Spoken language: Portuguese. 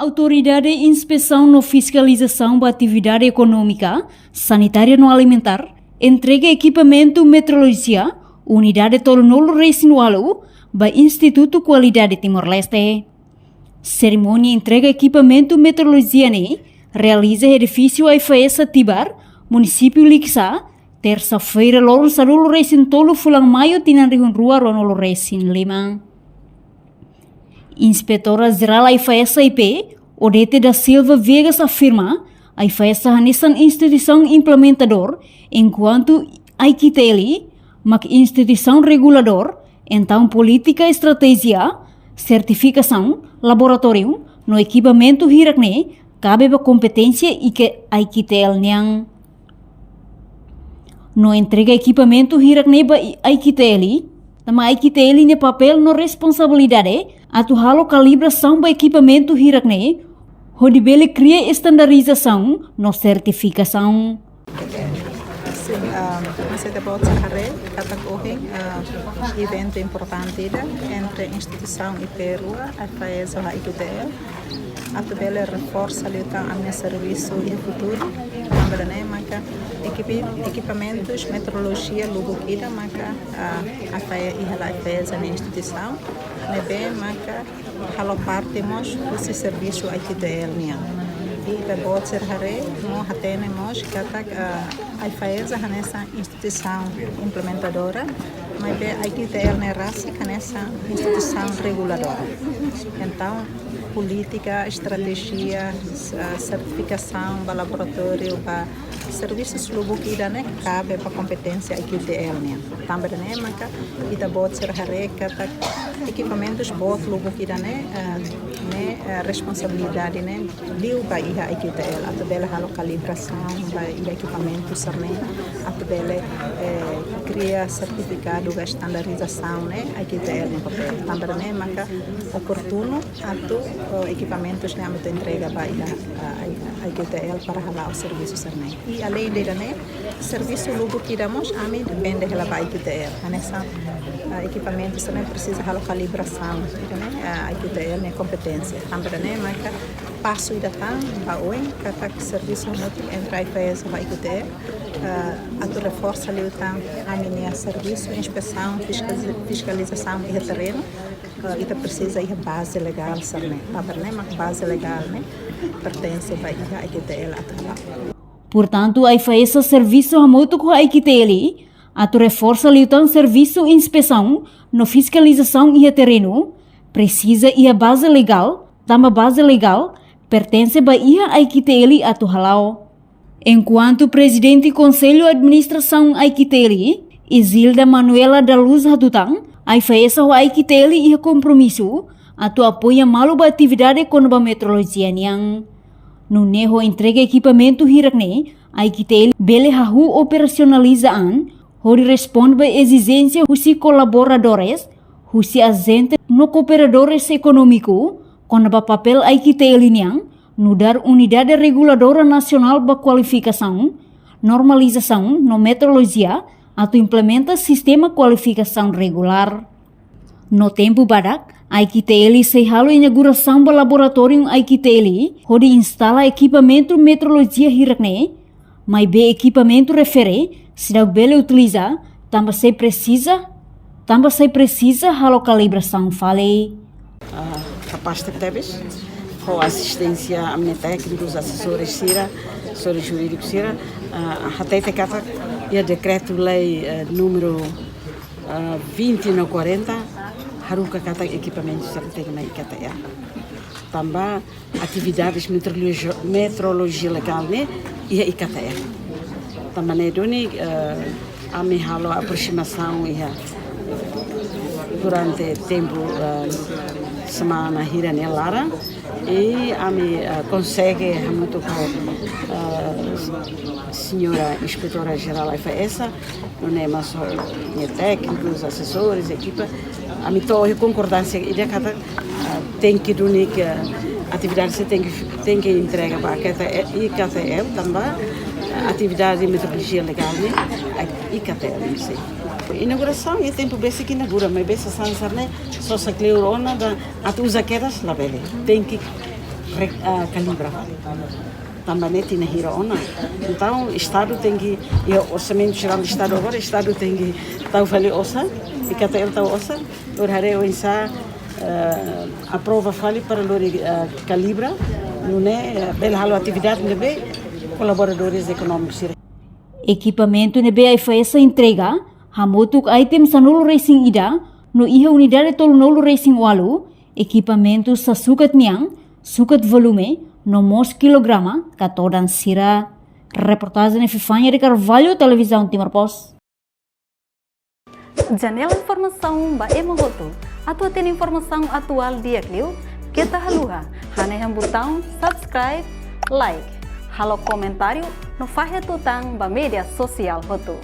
Autoridade de Inspeção no Fiscalização da Atividade Econômica, Sanitária no Alimentar, entrega equipamento metrologia, Unidade Tolonolo Resinualo, para Instituto Qualidade Timor-Leste. Cerimônia entrega equipamento metrologia realiza edifício IFS Tibar, município Lixa, terça-feira, Loro Sarulu Resin Tolo Fulang Maio, Tinanrihun Rua, Ronolo Resin Lima. Inspetora Geral IFS IP, Odete da Silva Vegas afirma, a IFS hanesan instituição implementador, enquanto IQTL, mak instituição regulador, então política, estratégia, certificação, laboratório, no equipamento hirakne, cabe a competência e que IQTL niang. No entrega equipamento hirakne ba IQTL, nama IQTL ne papel no responsabilidade, atuhalo calibração ba equipamento hirakne, hodibele cria estandarização no certificação. Masih dapat sehari kata kohing evento importante entre instituição e perua através da IQTL atau bela reforça liutan a serviço e futuro também maka equipamentos metrologia logo kita maka através da instituição nebe maka halo parte mos esse serviço IQTL nia e dapat sehari mo hatene mos kata IFAESA nessa instituição implementadora, mas a IQTL nessa instituição reguladora. Então, política, estratégia, certificação, laboratório, serviços logo que cabe para competência IQTL. Também kita bot serhare kata equipamentos bot logo que responsabilidade liu ba iha IQTL atau bela halo calibração ba iha equipamentos atau bela cria certificado da estandarização IQTL no papel também maka oportuno atau equipamentos amitu entrega ba iha IQTL para halau serviços e além de serviço logo que damos ami depende da ba IQTL nessa equipamentos também precisa halau calibração IQTL né competência também maka passo e datang baoi kata serviço útil entre IFS e IQTL atau reforça liutan aminia serviço inspeção fiscalização e terreno kita precisa ir base legal também também mak base legal né pertence a IQTL atau Portanto, a IFAESA serviço remoto com a IQTL, a reforça liutan serviço inspeção no fiscalização e terreno, precisa ir a base legal, tama base legal, pertence a IQTL atau halau. Enquanto presidente Conselho Administração IQTL, Isilda Manuela da Luz Hatutang, a IFAESA o IQTL e compromisso, atau apoia malu ba atividade com a metrologia niang. No neho entrega equipamento hirakne, a IQTL bele hahu operacionalizaan, hori responde ba exigência husi colaboradores, husi agente no cooperadores econômico, com a papel IQTL niang, no dar unidade reguladora nacional ba qualificação, normalização no metrologia, atau implementa sistema qualificação regular. No tempo badak, a IQTL se halo inauguração do laboratório IQTL, onde instala equipamento metrologia hirakne, mas be equipamento refere, se dá bele utiliza, também se precisa halo calibração fale. Capaz de teres, com assistência a minha técnicos, assessores sira, assessores jurídicos sira, até te cata e decreto-lei número 20/40 haruka kata equipamentos técnicos na IQTL. Também atividades metrologia legal né e a IQTL. Também doni a me halo aproximação e durante tempo semana hira nelara e a me consegue muito com senhora inspetora geral IFAES, não é mais só técnicos, assessores, equipa, a me torre concordância e de cada tem que unir atividade você tem que entregar para a IQTL também atividade de metodologia legal né IQTL sim. Inauguração e tempo bem que inaugura, mas bem se sabe né só se cleurona da atuza quedas lá bele tem que calibra. Também tem na hira ona. Então, o Estado tem que, e o orçamento geral do Estado agora, o Estado tem que estar vale ossa, e que até ele está ossa, o haré o insa aprova fale para o calibra, não é bela halo atividade nebe colaboradores econômicos. Equipamento nebe ai FAESA entrega, hamotuk item sanolo racing ida, no iha unidade tol nolo racing walu, equipamento sa sukat niang, sukat volume, no mos kilograma, katodan sira. Reportagem de Fifanya de Carvalho, Televisão Timor Post. Janela informação ba emohoto. Atua tem informação atual dia kliu. Kita haluha, haneham botão subscribe, like, halo comentário no fahe tutang ba media sosial hoto.